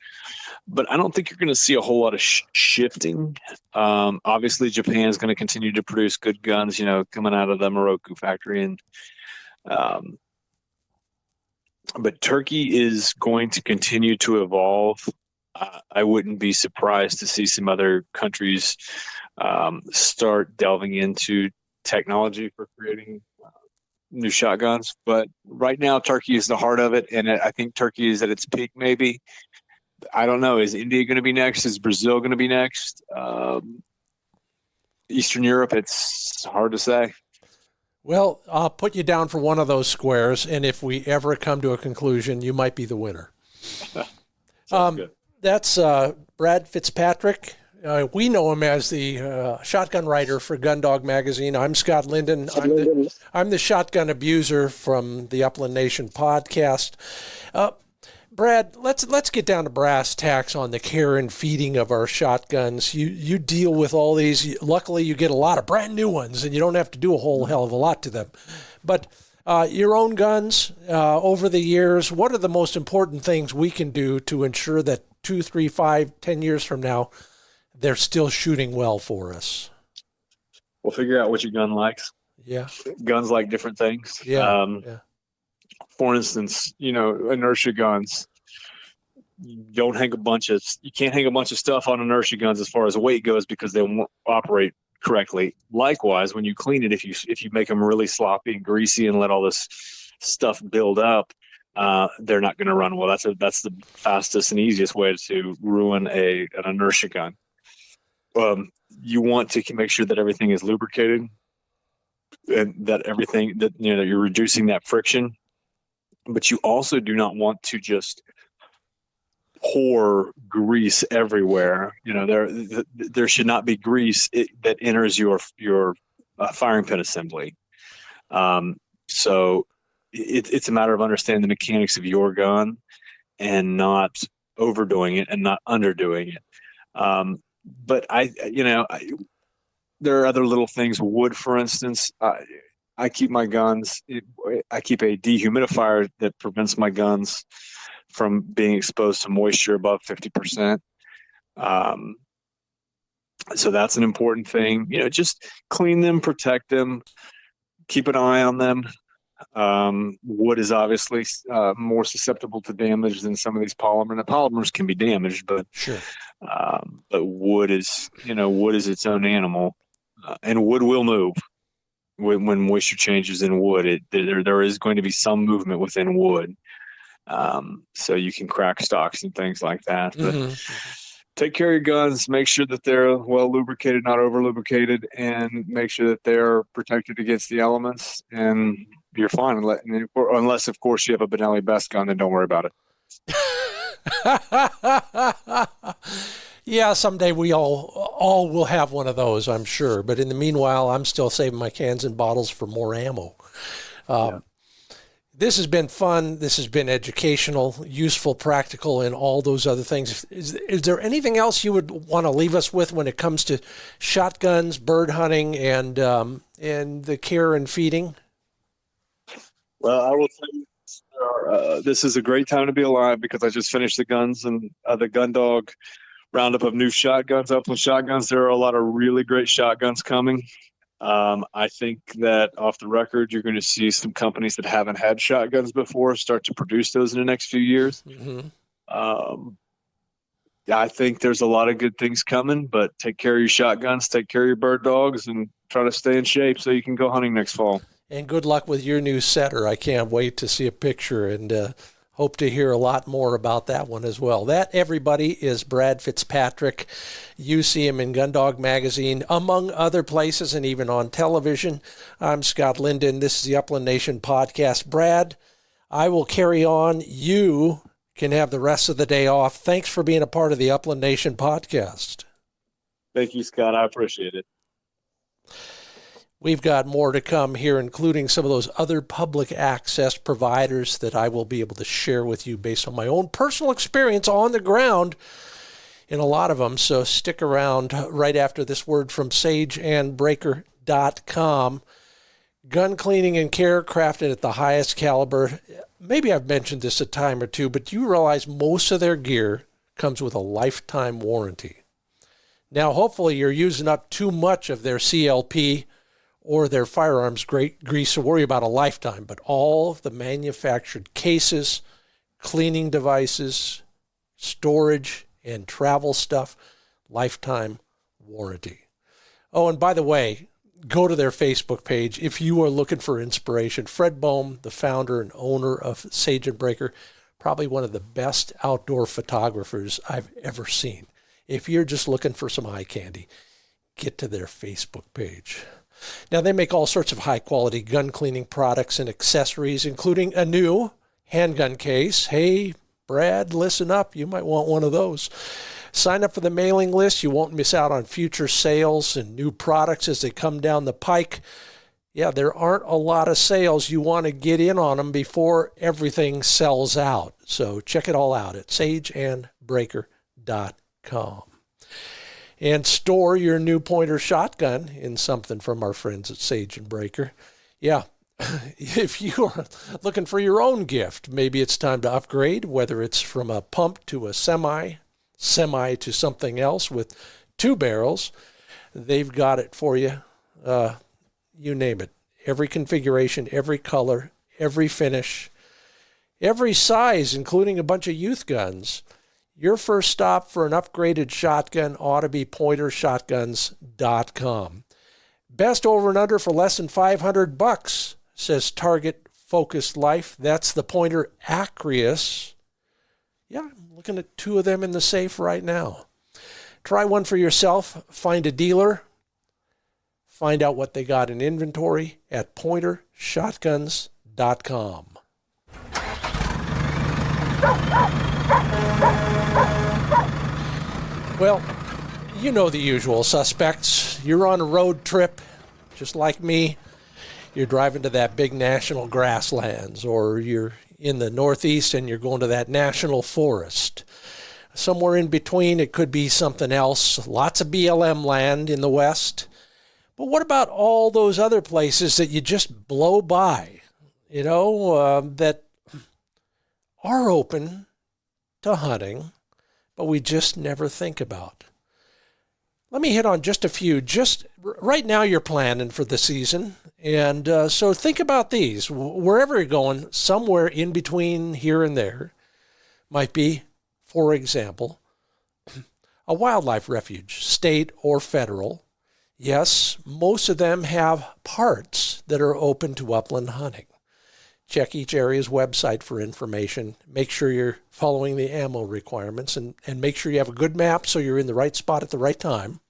But I don't think you're going to see a whole lot of shifting. Obviously, Japan's going to continue to produce good guns, coming out of the Moroku factory. But Turkey is going to continue to evolve. I wouldn't be surprised to see some other countries start delving into technology for creating new shotguns. But right now, Turkey is the heart of it, and I think Turkey is at its peak, maybe. I don't know. Is India going to be next? Is Brazil going to be next? Eastern Europe, it's hard to say. Well, I'll put you down for one of those squares, and if we ever come to a conclusion, you might be the winner. Good. That's Brad Fitzpatrick. We know him as the shotgun writer for Gun Dog Magazine. I'm Scott Linden. I'm the shotgun abuser from the Upland Nation podcast. Brad, let's get down to brass tacks on the care and feeding of our shotguns. You deal with all these. Luckily, you get a lot of brand new ones, and you don't have to do a whole hell of a lot to them. But your own guns, over the years, what are the most important things we can do to ensure that 2, 3, 5, 10 years from now, they're still shooting well for us? We'll figure out what your gun likes. Yeah. Guns like different things. Yeah. For instance, inertia guns. You can't hang a bunch of stuff on inertia guns as far as weight goes because they won't operate correctly. Likewise, when you clean it, if you make them really sloppy and greasy and let all this stuff build up, they're not going to run well. That's the fastest and easiest way to ruin an inertia gun. You want to make sure that everything is lubricated and that you're reducing that friction. But you also do not want to just pour grease everywhere. There should not be grease that enters your firing pin assembly. So it's a matter of understanding the mechanics of your gun and not overdoing it and not underdoing it. But there are other little things. Wood, for instance. I keep my guns. I keep a dehumidifier that prevents my guns from being exposed to moisture above 50%. So that's an important thing. Just clean them, protect them, keep an eye on them. Wood is obviously more susceptible to damage than some of these polymers. The polymers can be damaged, but sure. But wood is its own animal, and wood will move. When moisture changes in wood, there is going to be some movement within wood. So you can crack stocks and things like that. But take care of your guns. Make sure that they're well lubricated, not over lubricated, and make sure that they're protected against the elements. And you're fine, unless of course you have a Benelli Best gun. Then don't worry about it. Yeah, someday we all will have one of those, I'm sure. But in the meanwhile, I'm still saving my cans and bottles for more ammo. This has been fun. This has been educational, useful, practical, and all those other things. Is there anything else you would want to leave us with when it comes to shotguns, bird hunting, and the care and feeding? Well, I will tell you, this is a great time to be alive because I just finished the guns and the gun dog roundup of new shotguns, upland shotguns. There are a lot of really great shotguns coming. I think that off the record, you're going to see some companies that haven't had shotguns before start to produce those in the next few years. Mm-hmm. Yeah, I think there's a lot of good things coming, but take care of your shotguns, take care of your bird dogs, and try to stay in shape so you can go hunting next fall. And good luck with your new setter. I can't wait to see a picture and hope to hear a lot more about that one as well. That, everybody, is Brad Fitzpatrick. You see him in Gundog Magazine, among other places, and even on television. I'm Scott Linden. This is the Upland Nation podcast. Brad, I will carry on. You can have the rest of the day off. Thanks for being a part of the Upland Nation podcast. Thank you, Scott. I appreciate it. We've got more to come here, including some of those other public access providers that I will be able to share with you based on my own personal experience on the ground in a lot of them. So stick around right after this word from sageandbreaker.com. Gun cleaning and care crafted at the highest caliber. Maybe I've mentioned this a time or two, but do you realize most of their gear comes with a lifetime warranty? Now, hopefully you're using up too much of their CLP or their firearms grease to worry about a lifetime, but all of the manufactured cases, cleaning devices, storage, and travel stuff, lifetime warranty. Oh, and by the way, go to their Facebook page if you are looking for inspiration. Fred Bohm, the founder and owner of Sage and Breaker, probably one of the best outdoor photographers I've ever seen. If you're just looking for some eye candy, get to their Facebook page. Now, they make all sorts of high-quality gun cleaning products and accessories, including a new handgun case. Hey, Brad, listen up. You might want one of those. Sign up for the mailing list. You won't miss out on future sales and new products as they come down the pike. Yeah, there aren't a lot of sales. You want to get in on them before everything sells out. So check it all out at sageandbreaker.com. And store your new pointer shotgun in something from our friends at Sage and Breaker. Yeah, if you are looking for your own gift, maybe it's time to upgrade, whether it's from a pump to a semi to something else with 2 barrels. They've got it for you. You name it. Every configuration, every color, every finish, every size, including a bunch of youth guns. Your first stop for an upgraded shotgun ought to be pointershotguns.com. Best over and under for less than $500, says Target Focused Life. That's the pointer Acreus. Yeah, I'm looking at 2 of them in the safe right now. Try one for yourself. Find a dealer. Find out what they got in inventory at pointershotguns.com. Well, you know the usual suspects. You're on a road trip, just like me. You're driving to that big national grasslands, or you're in the Northeast and you're going to that national forest. Somewhere in between, it could be something else. Lots of BLM land in the West. But what about all those other places that you just blow by, that are open to hunting, but we just never think about? Let me hit on just a few. Just right now you're planning for the season, and so think about these. Wherever you're going, somewhere in between here and there might be, for example, a wildlife refuge, state or federal. Yes, most of them have parts that are open to upland hunting. Check each area's website for information. Make sure you're following the ammo requirements and make sure you have a good map so you're in the right spot at the right time.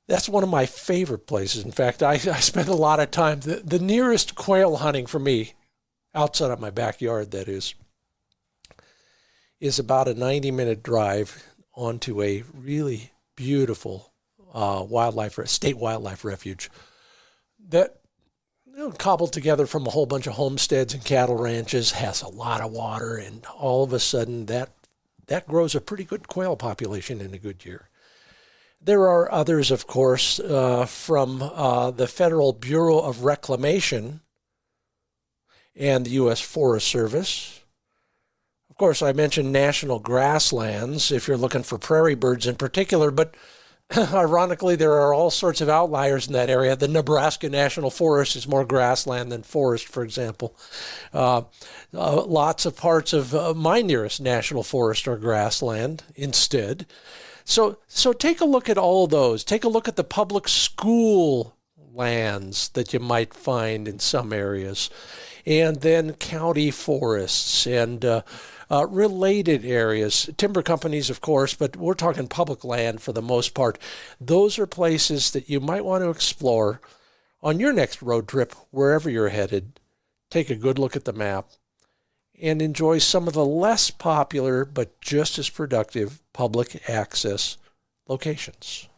That's one of my favorite places. In fact, I spend a lot of time. The nearest quail hunting for me, outside of my backyard that is about a 90-minute drive onto a really beautiful state wildlife refuge that cobbled together from a whole bunch of homesteads and cattle ranches, has a lot of water, and all of a sudden that grows a pretty good quail population in a good year. There are others, of course, from the Federal Bureau of Reclamation and the U.S. Forest Service. Of course, I mentioned national grasslands if you're looking for prairie birds in particular, but ironically, there are all sorts of outliers in that area. The Nebraska National Forest is more grassland than forest, for example. Lots of parts of my nearest national forest are grassland instead. So take a look at all of those. Take a look at the public school lands that you might find in some areas, and then county forests and related areas, timber companies, of course, but we're talking public land for the most part. Those are places that you might want to explore on your next road trip, wherever you're headed. Take a good look at the map and enjoy some of the less popular but just as productive public access locations.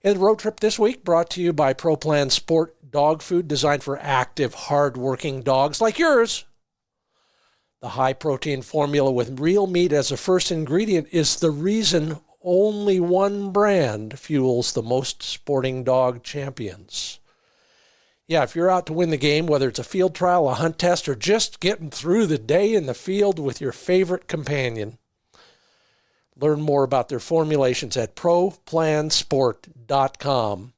And the road trip this week brought to you by ProPlan Sport Dog Food, designed for active, hard-working dogs like yours. The high-protein formula with real meat as a first ingredient is the reason only one brand fuels the most sporting dog champions. Yeah, if you're out to win the game, whether it's a field trial, a hunt test, or just getting through the day in the field with your favorite companion, learn more about their formulations at ProPlansport.com.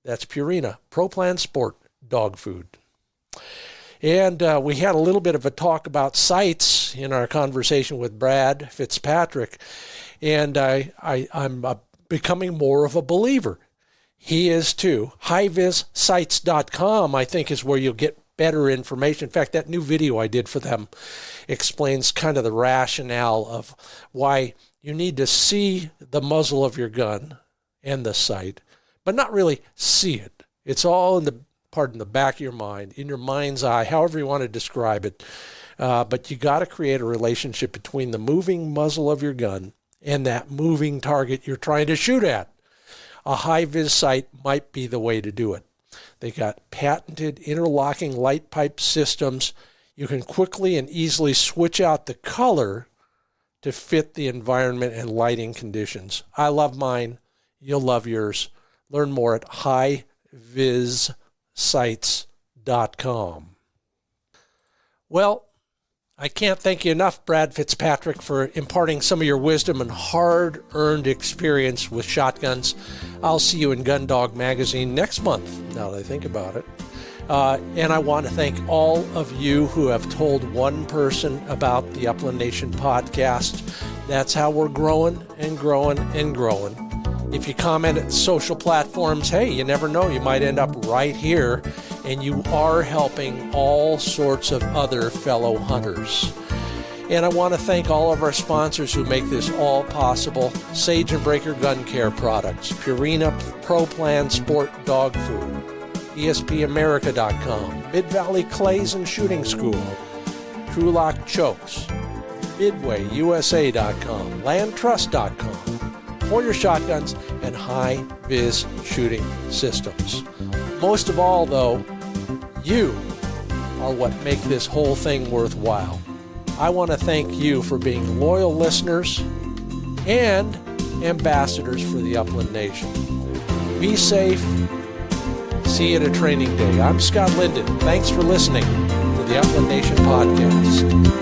That's Purina, ProPlan Sport Dog Food. And we had a little bit of a talk about sights in our conversation with Brad Fitzpatrick, and I'm becoming more of a believer. He is too. HighVisSights.com, I think, is where you'll get better information. In fact, that new video I did for them explains kind of the rationale of why you need to see the muzzle of your gun and the sight, but not really see it. It's all in the back of your mind, in your mind's eye, however you want to describe it. But you got to create a relationship between the moving muzzle of your gun and that moving target you're trying to shoot at. A high-vis sight might be the way to do it. They got patented interlocking light pipe systems. You can quickly and easily switch out the color to fit the environment and lighting conditions. I love mine. You'll love yours. Learn more at highvissights.com. Well, I can't thank you enough, Brad Fitzpatrick, for imparting some of your wisdom and hard-earned experience with shotguns. I'll see you in Gun Dog Magazine next month, now that I think about it. And I want to thank all of you who have told one person about the Upland Nation podcast. That's how we're growing and growing and growing. If you comment at social platforms, hey, you never know, you might end up right here, and you are helping all sorts of other fellow hunters. And I want to thank all of our sponsors who make this all possible. Sage and Breaker Gun Care Products, Purina ProPlan Sport Dog Food, ESPAmerica.com, Mid-Valley Clays and Shooting School, TrueLock Chokes, MidwayUSA.com, LandTrust.com, Warrior Shotguns, and high-vis shooting systems. Most of all, though, you are what make this whole thing worthwhile. I want to thank you for being loyal listeners and ambassadors for the Upland Nation. Be safe. See you at a training day. I'm Scott Linden. Thanks for listening to the Upland Nation podcast.